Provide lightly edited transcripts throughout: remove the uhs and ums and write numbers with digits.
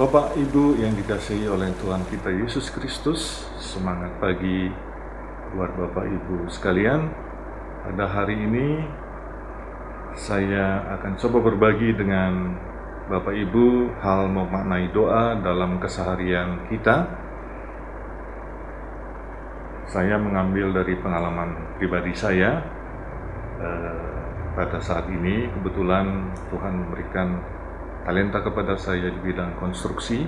Bapak Ibu yang dikasihi oleh Tuhan kita Yesus Kristus, semangat pagi buat Bapak Ibu sekalian. Pada hari ini saya akan coba berbagi dengan Bapak Ibu hal memaknai doa dalam keseharian kita. Saya mengambil dari pengalaman pribadi saya. Pada saat ini kebetulan Tuhan memberikan talenta kepada saya di bidang konstruksi,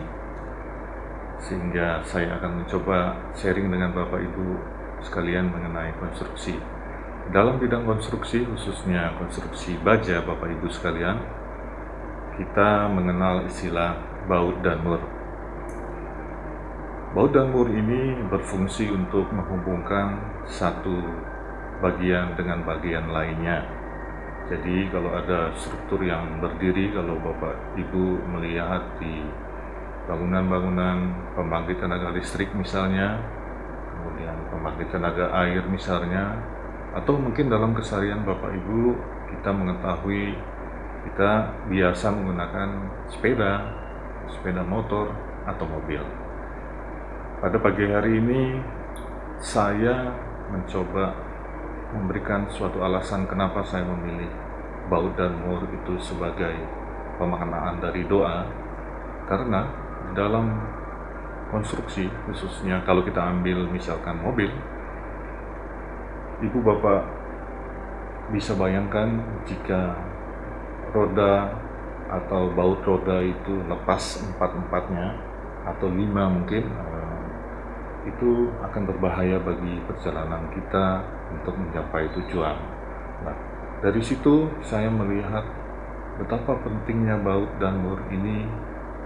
sehingga saya akan mencoba sharing dengan Bapak Ibu sekalian mengenai konstruksi. Dalam bidang konstruksi, khususnya konstruksi baja, Bapak Ibu sekalian, kita mengenal istilah baut dan mur. Baut dan mur ini berfungsi untuk menghubungkan satu bagian dengan bagian lainnya. Jadi kalau ada struktur yang berdiri, kalau Bapak Ibu melihat di bangunan-bangunan pembangkit tenaga listrik misalnya, kemudian pembangkit tenaga air misalnya, atau mungkin dalam keseharian Bapak Ibu kita mengetahui kita biasa menggunakan sepeda motor atau mobil. Pada pagi hari ini saya mencoba memberikan suatu alasan kenapa saya memilih baut dan mur itu sebagai pemaknaan dari doa, karena dalam konstruksi, khususnya kalau kita ambil misalkan mobil, Ibu Bapak bisa bayangkan jika roda atau baut roda itu lepas empat-empatnya atau 5 mungkin, itu akan berbahaya bagi perjalanan kita untuk mencapai tujuan. Nah, dari situ saya melihat betapa pentingnya baut dan mur ini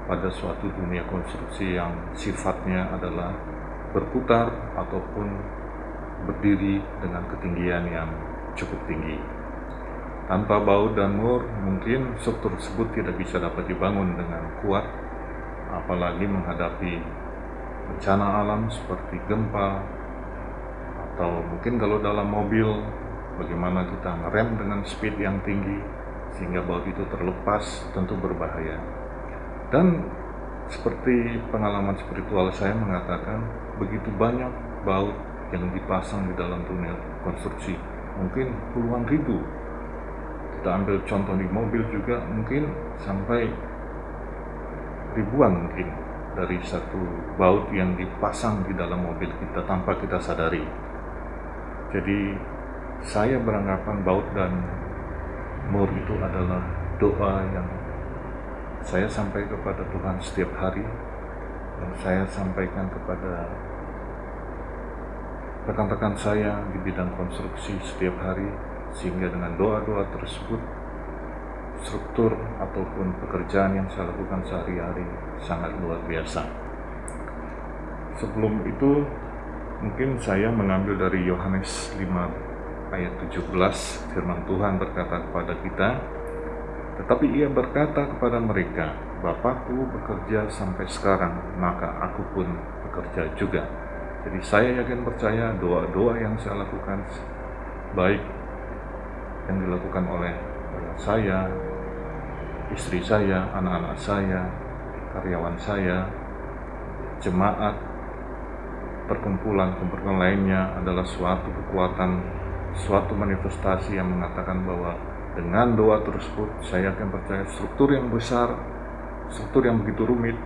pada suatu dunia konstruksi yang sifatnya adalah berputar ataupun berdiri dengan ketinggian yang cukup tinggi. Tanpa baut dan mur, mungkin struktur tersebut tidak bisa dapat dibangun dengan kuat, apalagi menghadapi bencana alam seperti gempa, atau mungkin kalau dalam mobil bagaimana kita ngerem dengan speed yang tinggi sehingga baut itu terlepas, tentu berbahaya. Dan seperti pengalaman spiritual saya mengatakan, begitu banyak baut yang dipasang di dalam dunia konstruksi, mungkin puluhan ribu. Kita ambil contoh di mobil juga mungkin sampai ribuan mungkin dari satu baut yang dipasang di dalam mobil kita tanpa kita sadari. Jadi saya beranggapan baut dan mur itu adalah doa yang saya sampaikan kepada Tuhan setiap hari, dan saya sampaikan kepada rekan-rekan saya di bidang konstruksi setiap hari, sehingga dengan doa-doa tersebut struktur ataupun pekerjaan yang saya lakukan sehari-hari sangat luar biasa. Sebelum itu mungkin saya mengambil dari Yohanes 5 ayat 17, firman Tuhan berkata kepada kita, tetapi ia berkata kepada mereka, Bapakku bekerja sampai sekarang, maka aku pun bekerja juga. Jadi saya yakin percaya doa-doa yang saya lakukan, baik yang dilakukan oleh saya, istri saya, anak-anak saya, karyawan saya, jemaat, perkumpulan lainnya adalah suatu kekuatan, suatu manifestasi yang mengatakan bahwa dengan doa tersebut saya akan percaya struktur yang besar, struktur yang begitu rumit,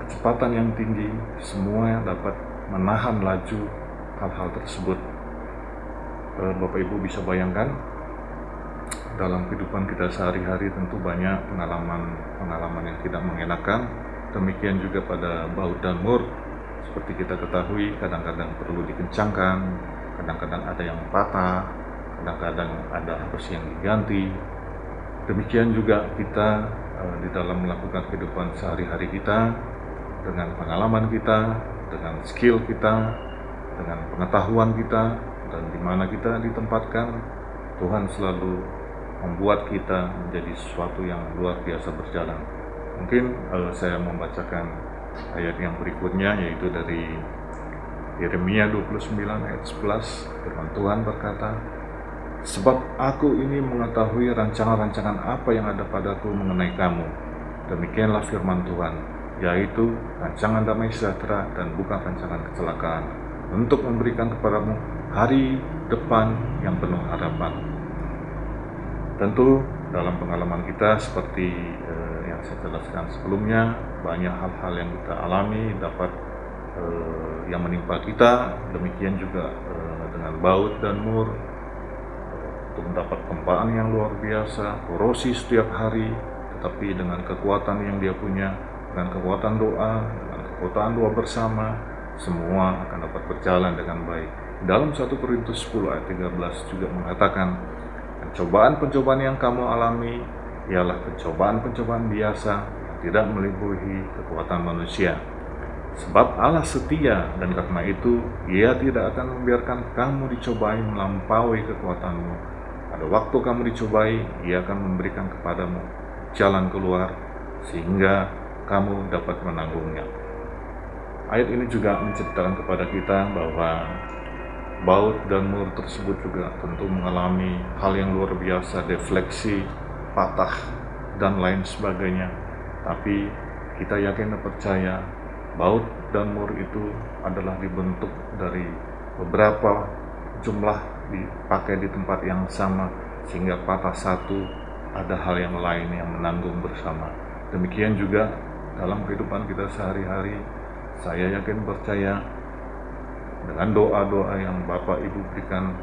kecepatan yang tinggi, semua yang dapat menahan laju hal-hal tersebut. Bapak Ibu bisa bayangkan dalam kehidupan kita sehari-hari tentu banyak pengalaman yang tidak mengenakan. Demikian juga pada baut dan mur, seperti kita ketahui kadang-kadang perlu dikencangkan, kadang-kadang ada yang patah, kadang-kadang ada harus yang diganti. Demikian juga kita di dalam melakukan kehidupan sehari-hari kita, dengan pengalaman kita, dengan skill kita, dengan pengetahuan kita, dan di mana kita ditempatkan, Tuhan selalu membuat kita menjadi sesuatu yang luar biasa berjalan. Mungkin saya membacakan ayat yang berikutnya, yaitu dari Yeremia 29 ayat 11, firman Tuhan berkata, sebab aku ini mengetahui rancangan-rancangan apa yang ada padaku mengenai kamu, Demikianlah firman Tuhan, yaitu rancangan damai sejahtera dan bukan rancangan kecelakaan, untuk memberikan kepadamu hari depan yang penuh harapan. Tentu dalam pengalaman kita seperti yang saya jelaskan sebelumnya, banyak hal-hal yang kita alami dapat yang menimpa kita. Demikian juga dengan baut dan mur, untuk mendapat tempaan yang luar biasa, korosi setiap hari, tetapi dengan kekuatan yang dia punya, dengan kekuatan doa, dengan kekuatan doa bersama, semua akan dapat berjalan dengan baik. Dalam 1 Korintus 10 ayat 13 juga mengatakan, pencobaan-pencobaan yang kamu alami ialah pencobaan-pencobaan biasa yang tidak melebihi kekuatan manusia. Sebab Allah setia, dan karena itu Ia tidak akan membiarkan kamu dicobai melampaui kekuatanmu. Pada waktu kamu dicobai, Ia akan memberikan kepadamu jalan keluar sehingga kamu dapat menanggungnya. Ayat ini juga menceritakan kepada kita bahwa baut dan mur tersebut juga tentu mengalami hal yang luar biasa, defleksi, patah, dan lain sebagainya. Tapi kita yakin dan percaya baut dan mur itu adalah dibentuk dari beberapa jumlah dipakai di tempat yang sama, sehingga patah satu ada hal yang lain yang menanggung bersama. Demikian juga dalam kehidupan kita sehari-hari, saya yakin percaya dengan doa-doa yang Bapak Ibu berikan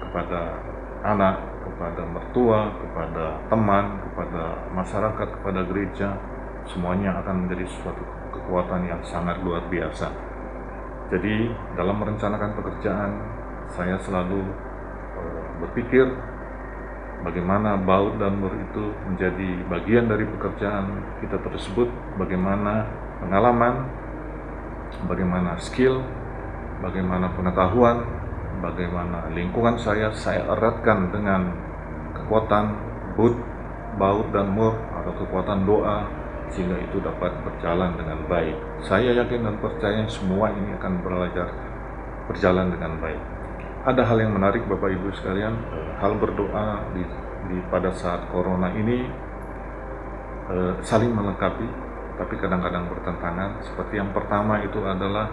kepada anak, kepada mertua, kepada teman, kepada masyarakat, kepada gereja, semuanya akan menjadi suatu kekuatan yang sangat luar biasa. Jadi dalam merencanakan pekerjaan, saya selalu berpikir bagaimana baut dan mur itu menjadi bagian dari pekerjaan kita tersebut, bagaimana pengalaman, bagaimana skill, bagaimana pengetahuan, bagaimana lingkungan saya eratkan dengan kekuatan baut dan mur atau kekuatan doa, sehingga itu dapat berjalan dengan baik. Saya yakin dan percaya semua ini akan berjalan dengan baik. Ada hal yang menarik Bapak Ibu sekalian, hal berdoa pada saat corona ini saling melengkapi, tapi kadang-kadang bertentangan. Seperti yang pertama itu adalah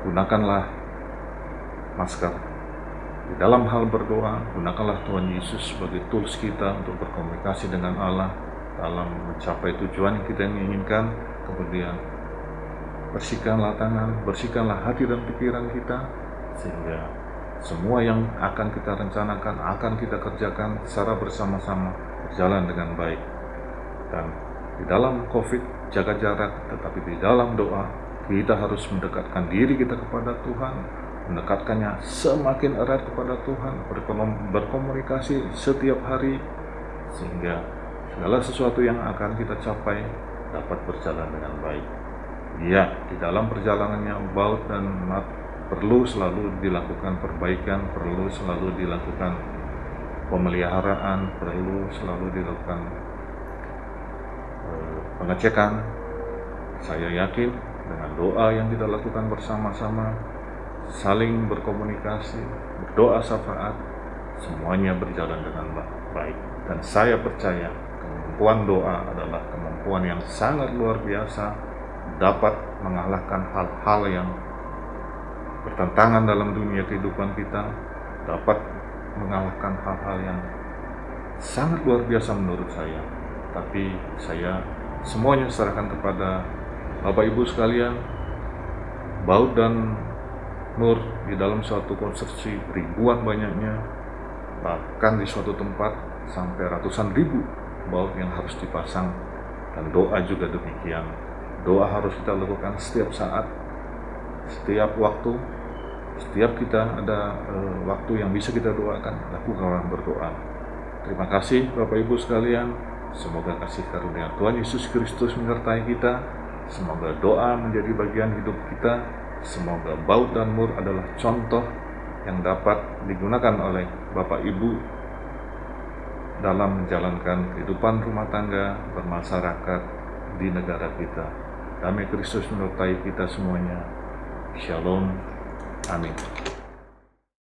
gunakanlah masker. Di dalam hal berdoa, gunakanlah Tuhan Yesus sebagai tools kita untuk berkomunikasi dengan Allah dalam mencapai tujuan yang kita inginkan. Kemudian bersihkanlah tangan, bersihkanlah hati dan pikiran kita, sehingga semua yang akan kita rencanakan, akan kita kerjakan secara bersama-sama berjalan dengan baik. Dan di dalam COVID, jaga jarak, tetapi di dalam doa kita harus mendekatkan diri kita kepada Tuhan, mendekatkannya semakin erat kepada Tuhan, berkomunikasi setiap hari, sehingga segala sesuatu yang akan kita capai dapat berjalan dengan baik. Ya, di dalam perjalanannya baut dan mat perlu selalu dilakukan perbaikan, perlu selalu dilakukan pemeliharaan, perlu selalu dilakukan pengecekan. Saya yakin dengan doa yang kita lakukan bersama-sama, saling berkomunikasi, berdoa syafaat, semuanya berjalan dengan baik. Dan saya percaya kemampuan doa adalah kemampuan yang sangat luar biasa, dapat mengalahkan hal-hal yang bertentangan dalam dunia kehidupan kita, dapat mengalahkan hal-hal yang sangat luar biasa menurut saya. Tapi saya semuanya serahkan kepada Bapak Ibu sekalian. Baut dan mur di dalam suatu konstruksi ribuan banyaknya, bahkan di suatu tempat sampai ratusan ribu baut yang harus dipasang. Dan doa juga demikian. Doa harus kita lakukan setiap saat, setiap waktu. Setiap kita ada waktu yang bisa kita doakan, lakukanlah berdoa. Terima kasih Bapak Ibu sekalian. Semoga kasih karunia Tuhan Yesus Kristus menyertai kita. Semoga doa menjadi bagian hidup kita. Semoga baut dan mur adalah contoh yang dapat digunakan oleh Bapak Ibu dalam menjalankan kehidupan rumah tangga, bermasyarakat di negara kita. Damai Kristus menyertai kita semuanya. Shalom. Amin.